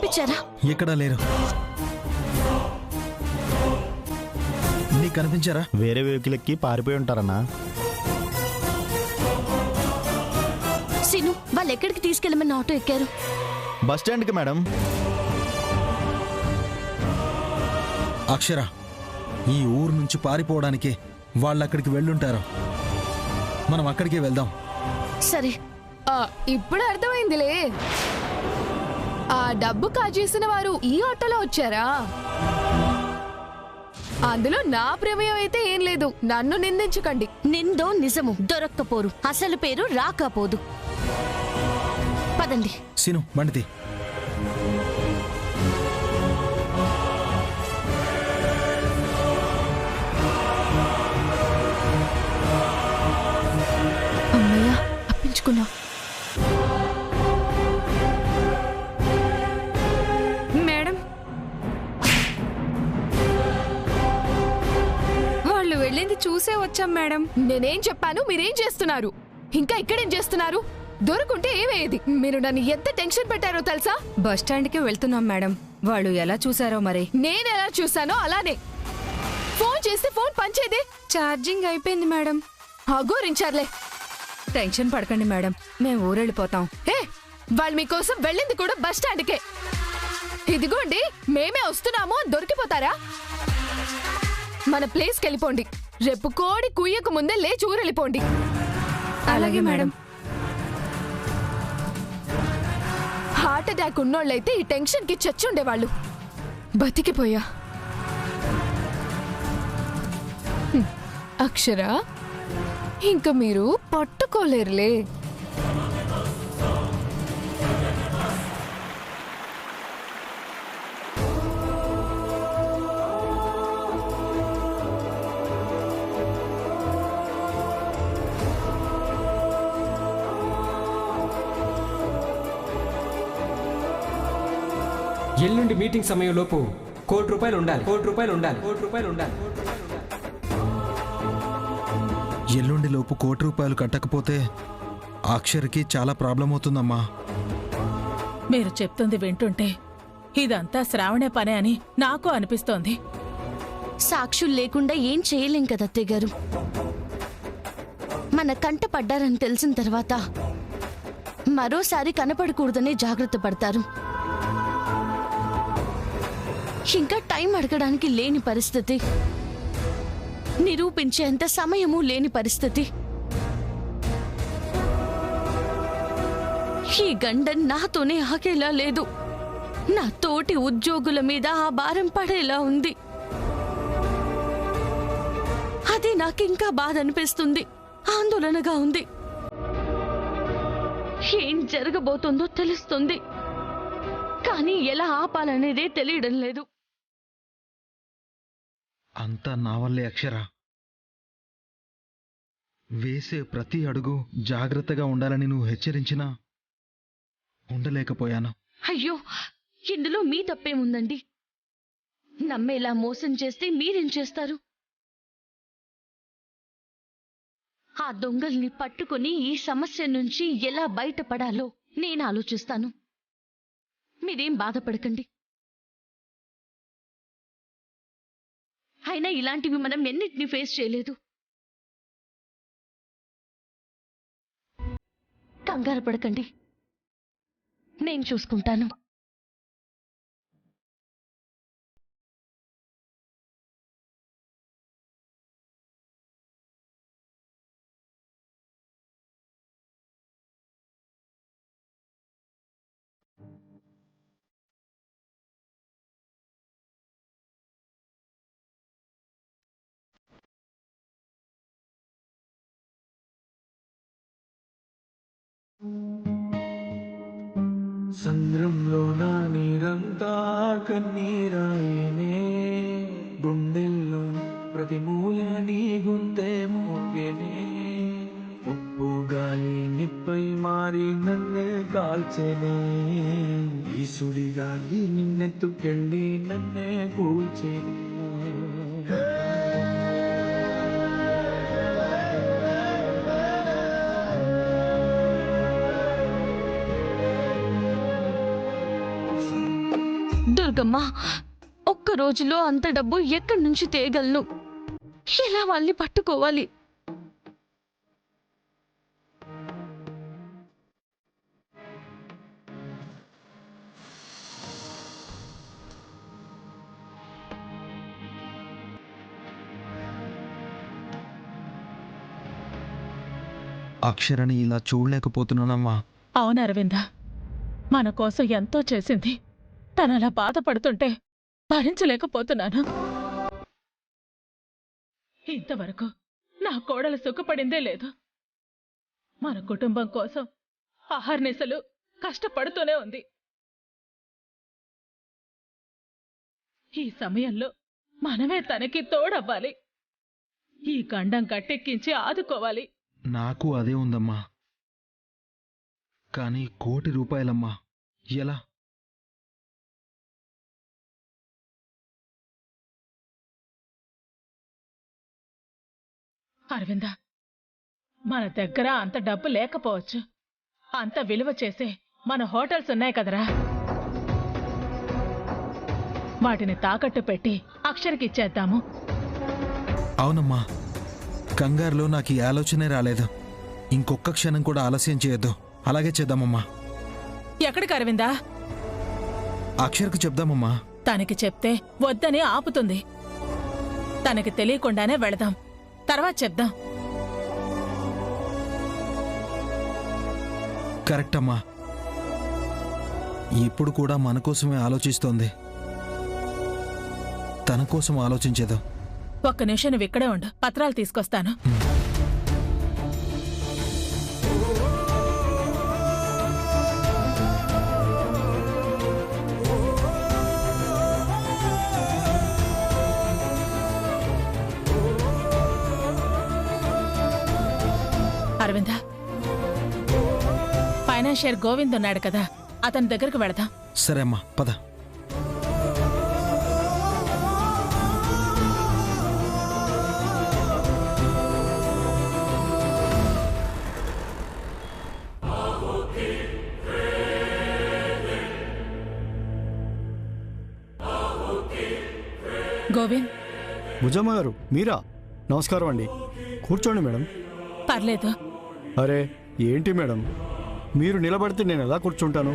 కనిపించారా? ఎక్కడా లేరు. నీకు కనిపించారా? వేరే వెహికల్ ఎక్కి పారిపోయి ఉంటారన్నా. సీను, వాళ్ళు ఎక్కడికి తీసుకెళ్ళమని ఆటో ఎక్కారు? బస్ స్టాండ్కి మేడం. అక్షర, ఈ ఊరు నుంచి పారిపోవడానికే వాళ్ళు అక్కడికి వెళ్ళుంటారు. మనం అక్కడికే వెళ్దాం. సరే. ఇప్పుడు అర్థమైందిలే. ఆ డబ్బు కాజేసిన వారు ఈ ఆటోలో వచ్చారా? అందులో నా ప్రమేయం అయితే ఏం లేదు. నన్ను నిందించకండి. నిందో నిజము దొరక్కపోరు. అసలు పేరు రాకపోదు. పదండి. సీను, బండితి. అమ్మయ్య, తప్పించుకున్నా. మేడం, వాళ్ళు వెళ్ళింది చూసే వచ్చాం మేడం. నేనేం చెప్పాను, మీరేం చేస్తున్నారు? ఇంకా ఇక్కడేం చేస్తున్నారు? దొరుకుంటే ఏమయ్యేది? మీరు నన్ను ఎంత టెన్షన్ పెట్టారో తెలుసా? బస్ స్టాండ్కి వెళ్తున్నాం మేడం. వాళ్ళు ఎలా చూసారో మరి. నేను ఎలా చూసానో అలానే. ఫోన్ చేస్తే ఫోన్ పనిచేదే. ఛార్జింగ్ అయిపోయింది మేడం. అఘోరించారులే. టెన్షన్ పడకండి మేడం, మేము ఊరెళ్ళిపోతాం. వాళ్ళు మీకోసం వెళ్ళింది కూడా బస్ స్టాండ్కే. ఇదిగోండి, మేమే వస్తున్నాము అని దొరికిపోతారా? మన ప్లేస్కి వెళ్ళిపోండి. రేపు కోడి కుయ్యకు ముందే లేచి ఊరెళ్ళిపోండి. అలాగే మేడం. హార్ట్ అటాక్ ఉన్నోళ్ళైతే ఈ టెన్షన్కి చచ్చుండేవాళ్ళు. బతికిపోయా. అక్షర, ఇంక మీరు పట్టుకోలేరులే. ఎల్లుండి మీటింగ్ సమయంలోపు ₹1,00,00,000 ఉండాలి. ఎల్లుండి లోపు ₹1,00,00,000 కట్టకపోతే అక్షర్కి చాలా ప్రాబ్లం అవుతుందమ్మా. మీరు చెప్తుంది వింటుంటే ఇదంతా శ్రావణే పనే అని నాకు అనిపిస్తోంది. సాక్షులు లేకుండా ఏం చేయలేం కదా అత్తయ్య గారు. మన కంట పడ్డారని తెలిసిన తర్వాత మరోసారి కనపడకూడదని జాగ్రత్త పడతారు. ఇంకా టైం అడగడానికి లేని పరిస్థితి, నిరూపించేంత సమయము లేని పరిస్థితి. ఈ గండం నాతోనే ఆగేలా లేదు. నా తోటి ఉద్యోగుల మీద ఆ భారం పడేలా ఉంది. అది నాకింకా బాధ అనిపిస్తుంది, ఆందోళనగా ఉంది. ఏం జరగబోతుందో తెలుస్తుంది, కానీ ఎలా ఆపాలనేదే తెలియడం లేదు. అంతా నా వల్లే అక్షర. వేసే ప్రతి అడుగు జాగ్రత్తగా ఉండాలని నువ్వు హెచ్చరించినా ఉండలేకపోయాను. అయ్యో, ఇందులో మీ తప్పేముందండి? నమ్మేలా మోసం చేస్తే మీరేం చేస్తారు? ఆ దొంగల్ని పట్టుకుని ఈ సమస్య నుంచి ఎలా బయటపడాలో నేను ఆలోచిస్తాను. మీరేం బాధపడకండి. అయినా ఇలాంటివి మనం ఎన్నిటిని ఫేస్ చేయలేదు. కంగారు పడకండి, నేను చూసుకుంటాను. సంద్రంలో నా నీరంతా కన్నీరాయనే, గుండెల్లో ప్రతి మూల నీ గుంతే మోగేనే. ఉప్పు గాలి నిప్పై మారి నన్నే కాల్చేనే, ఈ సుడిగాలి నిన్నెత్తుకెళ్ళి నన్నే కూల్చేనే. దుర్గమ్మ, ఒక్క రోజులో అంత డబ్బు ఎక్కడి నుంచి తేగలను? ఎలా వాళ్ళని పట్టుకోవాలి? అక్షరని ఇలా చూడలేకపోతున్నానమ్మా. అవును అరవింద, మన కోసం ఎంతో చేసింది. తనలా బాధపడుతుంటే భరించలేకపోతున్నాను. ఇంతవరకు నా కోడలు సుఖపడిందే లేదు. మన కుటుంబం కోసం అహర్నిశలు కష్టపడుతూనే ఉంది. ఈ సమయంలో మనమే తనకి తోడవ్వాలి. ఈ గండం కట్టెక్కించి ఆదుకోవాలి. నాకు అదే ఉందమ్మా. కానీ ₹1,00,00,000 ఎలా? అరవింద, మన దగ్గర అంత డబ్బు లేకపోవచ్చు. అంత విలువ చేసే మన హోటల్స్ ఉన్నాయి కదరా, వాటిని తాకట్టు పెట్టి అక్షర్కి ఇచ్చేద్దాము. అవునమ్మా, కంగారులో నాకు ఈ ఆలోచనే రాలేదు. ఇంకొక్క క్షణం కూడా ఆలస్యం చేయొద్దు. అలాగే చేద్దామమ్మా. ఎక్కడికి అరవిందా? అక్షర్కు చెప్దామమ్మా. తనకి చెప్తే వద్దని ఆపుతుంది. తనకి తెలియకుండానే వెళదాం, తర్వాత చెప్దాం. కరెక్ట్ అమ్మా. ఇప్పుడు కూడా మన కోసమే ఆలోచిస్తోంది. తన కోసం ఆలోచించేద్దాం. ఒక్క నిమిషం నువ్వు ఇక్కడే ఉండు, పత్రాలు తీసుకొస్తాను. అరవింద, ఫైనాన్షియర్ గోవింద్ ఉన్నాడు కదా, అతని దగ్గరకు వెళదాం. సరే అమ్మా, పద. గోవింద్, భుజమ్మ గారు మీరా? నమస్కారం అండి. కూర్చోండి మేడం. పర్లేదు. అరే ఏంటి మేడం, మీరు నిలబడితే నేను ఎలా కూర్చుంటాను?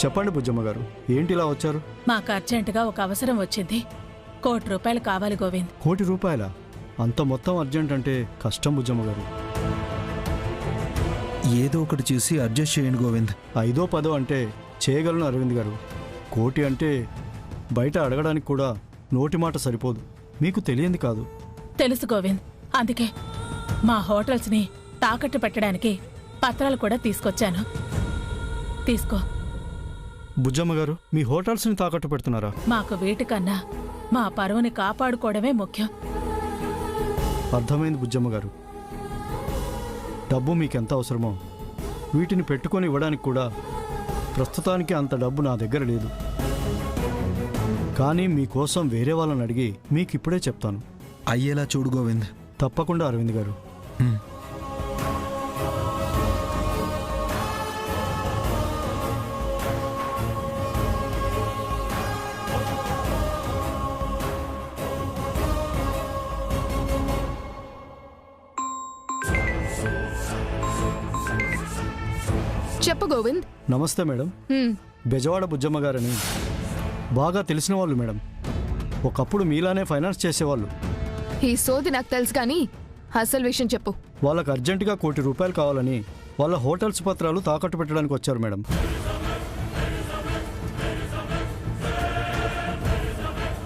చెప్పండి భుజమ్మ గారు, ఏంటి ఇలా వచ్చారు? మాకు అర్జెంటుగా ఒక అవసరం వచ్చింది. ₹1,00,00,000 కావాలి గోవింద్. ₹1,00,00,000? అంత మొత్తం అర్జెంట్ అంటే కష్టం భుజమ్మ గారు. ఏదో ఒకటి చేసి అడ్జస్ట్ చేయండి గోవింద్. 5ో 10 అంటే చేయగలను అరవింద్ గారు. 1,00,00,000 అంటే బయట అడగడానికి కూడా నోటి మాట సరిపోదు. మీకు తెలియంది కాదు. తెలుసు గోవింద్, అందుకే మా హోటల్స్ని తాకట్టు పెట్టడానికి పత్రాలు కూడా తీసుకొచ్చాను. తీసుకో. బుజ్జమ్మ గారు, మీ హోటల్స్ని తాకట్టు పెడుతున్నారా? మాకు వీటికన్నా మా పరువుని కాపాడుకోవడమే ముఖ్యం. అర్థమైంది బుజ్జమ్మ గారు. డబ్బు మీకెంత అవసరమో వీటిని పెట్టుకొని ఇవ్వడానికి కూడా ప్రస్తుతానికి అంత డబ్బు నా దగ్గర లేదు. కానీ మీకోసం వేరే వాళ్ళని అడిగి మీకు ఇప్పుడే చెప్తాను. అయ్యేలా చూడు గోవింద్. తప్పకుండా అరవింద్ గారు. చెప్పు గోవింద్. నమస్తే మేడం. బెజవాడ బుజ్జమ్మ గారని బాగా తెలిసిన వాళ్ళు మేడం. ఒకప్పుడు మీలానే ఫైనాన్స్ చేసేవాళ్ళు. ఈ సోది నాకు తెలుసు కానీ అసలు విషయం చెప్పు. వాళ్ళకు అర్జెంటుగా ₹1,00,00,000 కావాలని వాళ్ళ హోటల్స్ పత్రాలు తాకట్టు పెట్టడానికి వచ్చారు మేడం.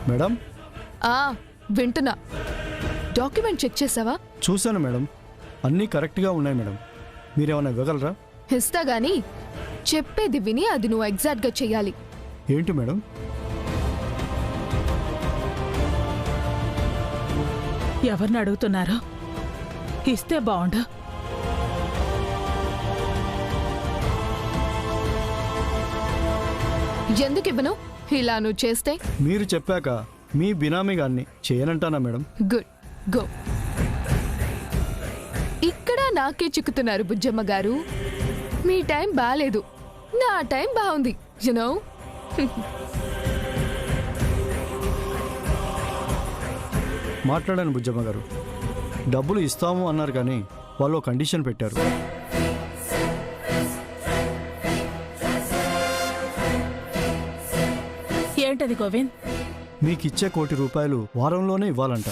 మేడం వింటున్నా. డాక్యుమెంట్ చెక్ చేసావా? చూశాను మేడం, అన్నీ కరెక్ట్గా ఉన్నాయి మేడం. మీరేమైనా ఇవ్వగలరా? ఇస్తా గానీ చెప్పేది విని అది నువ్వు ఎగ్జాక్ట్గా చెయ్యాలి. ఏంటి మేడం? ఎవరిని అడుగుతున్నారు? ఇస్తే బాగుండు. ఎందుకు ఇవ్వను? ఇలా నువ్వు చేస్తే మీరు చెప్పాక మీ బినామీ గారిని చేయనంటానా మేడం? Good, go. ఇక్కడ నాకే చిక్కుతున్నారు బుజ్జమ్మ గారు. మీ టైం బాలేదు, నా టైం బాగుంది. యునో మాట్లాడాను బుజ్జమ్మ గారు. డబ్బులు ఇస్తాము అన్నారు కానీ వాళ్ళు కండిషన్ పెట్టారు. ఏంటది గోవింద్? మీకిచ్చే ₹1,00,00,000 వారంలోనే ఇవ్వాలంట.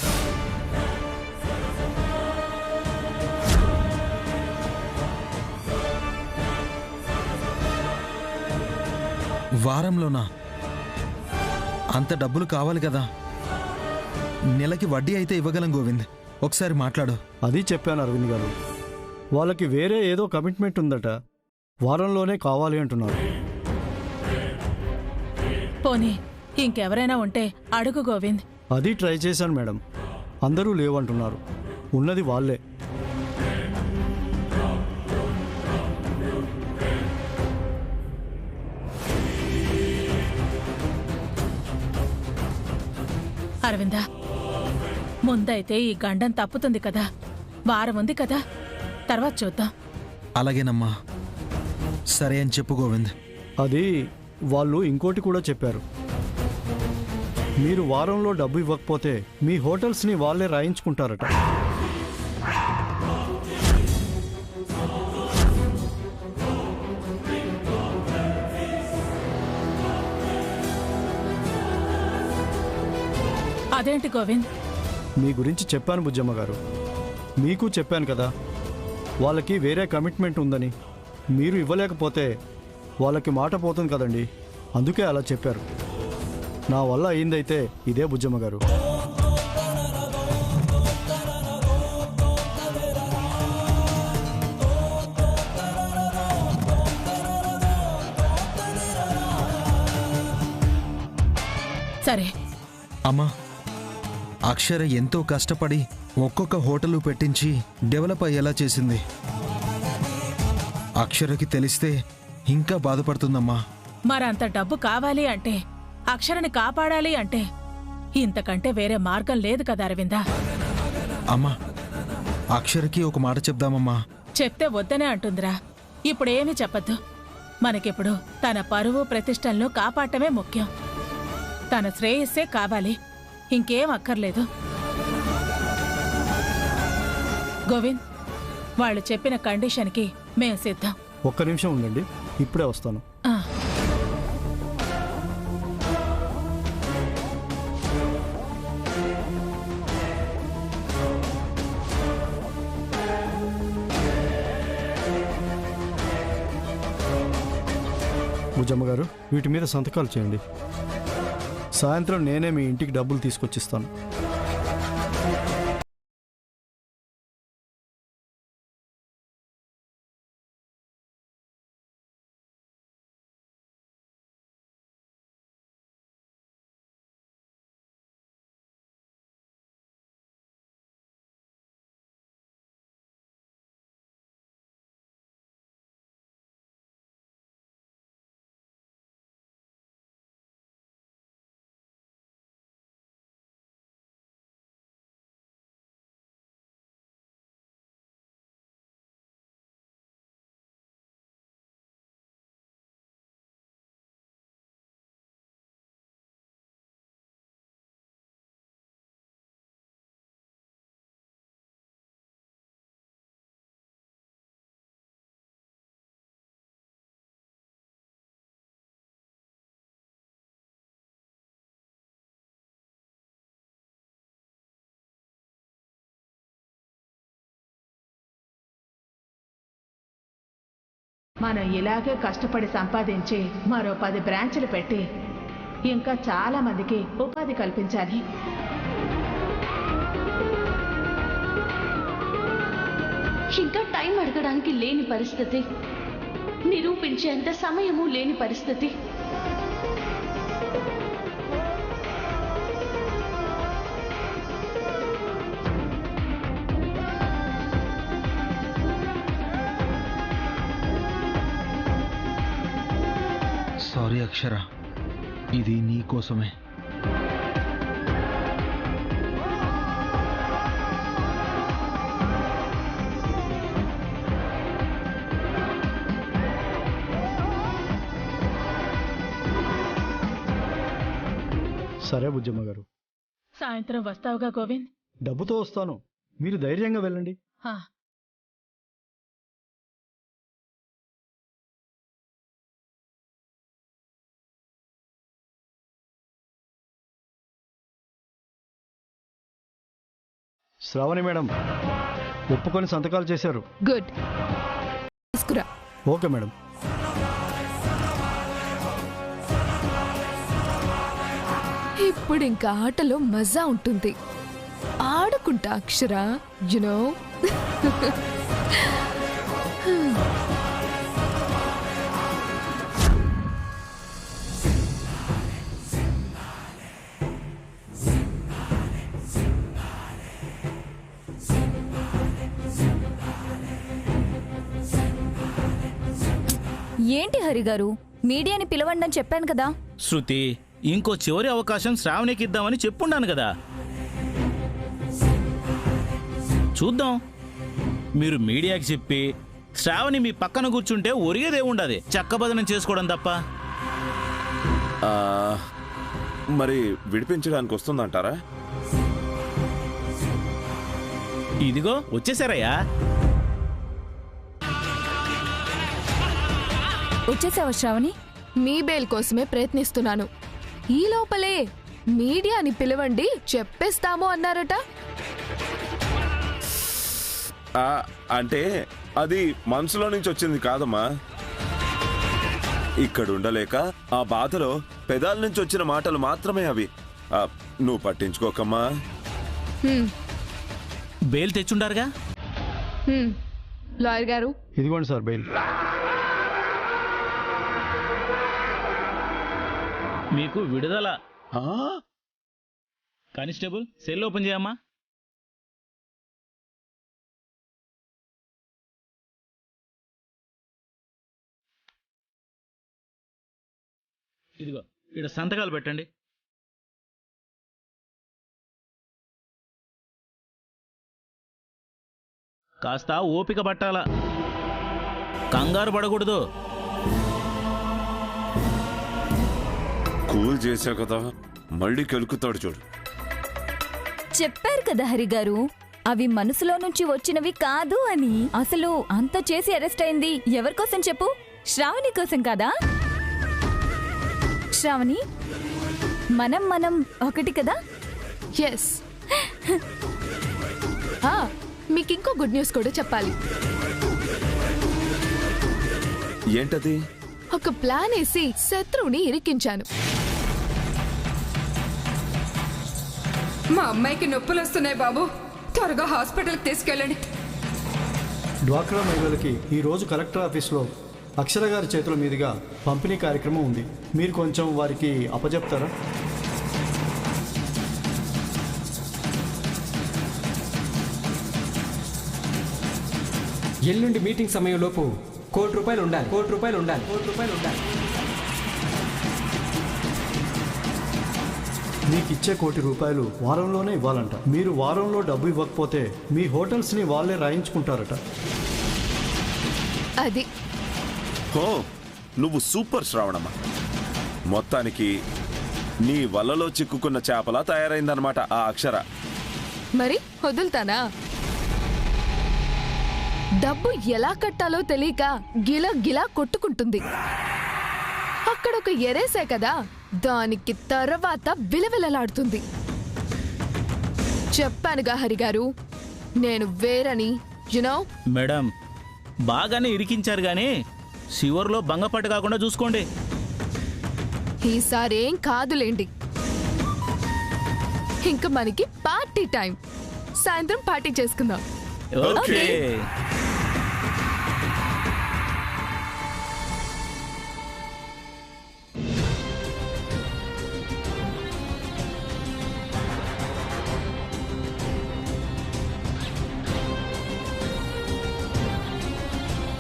వారంలోనా? అంత డబ్బులు కావాలి కదా. నెలకి వడ్డీ అయితే ఇవ్వగలం గోవింద్. ఒకసారి మాట్లాడు. అది చెప్పాను అరవింద్ గారు. వాళ్ళకి వేరే ఏదో కమిట్మెంట్ ఉందట. వారంలోనే కావాలి అంటున్నారు. పోనీ ఇంకెవరైనా ఉంటే అడుగు గోవింద్. అది ట్రై చేశాను మేడం. అందరూ లేవంటున్నారు. ఉన్నది వాళ్ళే. అరవిందా, ముందైతే ఈ గండం తప్పుతుంది కదా. వారం ఉంది కదా, తర్వాత చూద్దాం. అలాగేనమ్మా. సరే అని చెప్పు గోవింద్. అది వాళ్ళు ఇంకోటి కూడా చెప్పారు. మీరు వారంలో డబ్బు ఇవ్వకపోతే మీ హోటల్స్ని వాళ్ళే రాయించుకుంటారట. అదేంటి గోవింద్? మీ గురించి చెప్పాను బుజ్జమ్మ గారు. మీకు చెప్పాను కదా, వాళ్ళకి వేరే కమిట్మెంట్ ఉందని. మీరు ఇవ్వలేకపోతే వాళ్ళకి మాట పోతుంది కదండి. అందుకే అలా చెప్పారు. నా వల్ల అయిందైతే ఇదే బుజ్జమ్మ గారు. సరే అమ్మా, అక్షర ఎంతో కష్టపడి ఒక్కొక్క హోటలు పెట్టించి డెవలప్ అయ్యేలా చేసింది. అక్షరకి తెలిస్తే ఇంకా బాధపడుతుందమ్మా. మరంత డబ్బు కావాలి అంటే, అక్షరని కాపాడాలి అంటే ఇంతకంటే వేరే మార్గం లేదు కదా అరవిందా. అమ్మా, అక్షరకి ఒక మాట చెప్దామమ్మా. చెప్తే వద్దనే అంటుందిరా. ఇప్పుడేమీ చెప్పద్దు. మనకిప్పుడు తన పరువు ప్రతిష్టలను కాపాడటమే ముఖ్యం. తన శ్రేయస్సే కావాలి, ఇంకేం అక్కర్లేదు. గోవింద్, వాళ్ళు చెప్పిన కండిషన్కి మేం సిద్ధం. ఒక్క నిమిషం ఉండండి, ఇప్పుడే వస్తాను. ఆ. బుజ్జమ్మ గారు, వీటి మీద సంతకాలు చేయండి. సాయంత్రం నేనే మీ ఇంటికి డబ్బులు తీసుకొచ్చిస్తాను. మనం ఇలాగే కష్టపడి సంపాదించి మరో 10 బ్రాంచులు పెట్టి ఇంకా చాలా మందికి ఉపాధి కల్పించాలి. ఇంకా టైం అడగడానికి లేని పరిస్థితి, నిరూపించేంత సమయము లేని పరిస్థితి. సారీ అక్షర, ఇది నీ కోసమే. సరే బుజ్జమ్మ గారు. సాయంత్రం వస్తావుగా గోవింద్? డబ్బుతో వస్తాను, మీరు ధైర్యంగా వెళ్ళండి. హా. శ్రావణి మేడం ఒప్పుకొని సంతకాలు చేశారు. గుడ్, తీసుకురా. Okay madam. ఇప్పుడు ఇంకా ఆటలో మజా ఉంటుంది. ఆడుకుంటా అక్షర, యునో. ఏంటి హరిగారు, మీడియాని పిలవండి అని చెప్పాను కదా. శృతి, ఇంకో చివరి అవకాశం శ్రావణికి ఇద్దామని చెప్పుండాను కదా. చూద్దాం. మీరు మీడియాకి చెప్పి శ్రావణి మీ పక్కన కూర్చుంటే ఒరిగేదేముండదు, చక్కబదనం చేసుకోవడం తప్ప. మరి విడిపించడానికి వస్తుందంటారా? ఇదిగో వచ్చేసారయ్యా. వచ్చేసావా శ్రావణి? మీ బెయిల్ కోసమే ప్రయత్నిస్తున్నాను. ఈ లోపలే మీడియాని పిలవండి చెప్పేస్తాము అన్నారట. అంటే అది మనసులో నుంచి వచ్చింది కాదమ్మా. ఇక్కడ ఉండలేక ఆ బాధలో పెదాల నుంచి వచ్చిన మాటలు మాత్రమే అవి. నువ్వు పట్టించుకోకమ్మా. బెయిల్ తెచ్చుండారుగా. లాయర్ గారు, ఇదిగోండి సార్ బెయిల్. మీకు విడుదల. కానిస్టేబుల్, సెల్ ఓపెన్ చేయమ్మా. ఇదిగో ఇక్కడ సంతకాలు పెట్టండి. కాస్త ఓపిక పట్టాలా, కంగారు పడకూడదు. కూల్ చేసావు కదా, మళ్ళీ కెలుకుతాడు చూడు. చెప్పారు కదా హరిగారు, అవి మనసులో నుంచి వచ్చినవి కాదు అని. అసలు అంత చేసి అరెస్ట్ అయింది ఎవరి కోసం చెప్పు? శ్రావణి కోసం కాదా? శ్రావణి, మనం ఒకటి కదా? ఎస్. మీకు ఇంకో గుడ్ న్యూస్ కూడా చెప్పాలి. ఏంటది? ఒక ప్లాన్ వేసి శత్రువుని ఇరికించాను. మా అమ్మాయికి నొప్పులు వస్తున్నాయి బాబు, త్వరగా హాస్పిటల్కి తీసుకెళ్ళండి. డ్వాక్రా మహిళలకి ఈరోజు కలెక్టర్ ఆఫీస్లో అక్షర గారి చేతుల మీదుగా పంపిణీ కార్యక్రమం ఉంది. మీరు కొంచెం వారికి అప్పచెప్తారా? ఎల్లుండి మీటింగ్ సమయంలోపు ₹1,00,00,000 ఉండాలి. ₹1,00,00,000 ఉండాలి. మీకు ఇచ్చే ₹1,00,00,000 వారంలోనే ఇవ్వాలంట. మీరు వారంలో డబ్బు ఇవ్వకపోతే మీ హోటల్స్ని వాళ్ళే రాయించుకుంటారట. అది హో, నువ్వు సూపర్ శ్రావణమ్మ. మొత్తానికి నీ వలలో చిక్కుకున్న చేపలా తయారైందనమాట ఆ అక్షర. మరి వదులుతానా? డబ్బు ఎలా కట్టాలో తెలియక గిలా గిలా కొట్టుకుంటుంది. అక్కడ ఒక ఎరేసే కదా, దానికి తర్వాత విలవిలలాడుతుంది. చెప్పానుగా హరిగారు, నేను వేరని. యునో. మేడం, బాగానే ఇరికించారు గానీ చివర్లో బంగపట్టు కాకుండా చూసుకోండి. ఈసారి ఏం కాదులేండి. ఇంకా మనకి పార్టీ టైం. సాయంత్రం పార్టీ చేసుకుందాం. ఓకే.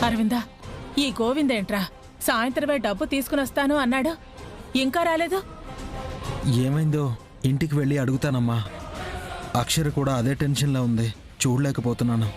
అరవిందా, ఈ గోవిందేంట్రా సాయంత్రమే డబ్బు తీసుకుని వస్తాను అన్నాడు, ఇంకా రాలేదు. ఏమైందో ఇంటికి వెళ్ళి అడుగుతానమ్మా. అక్షర కూడా అదే టెన్షన్లో ఉంది, చూడలేకపోతున్నాను.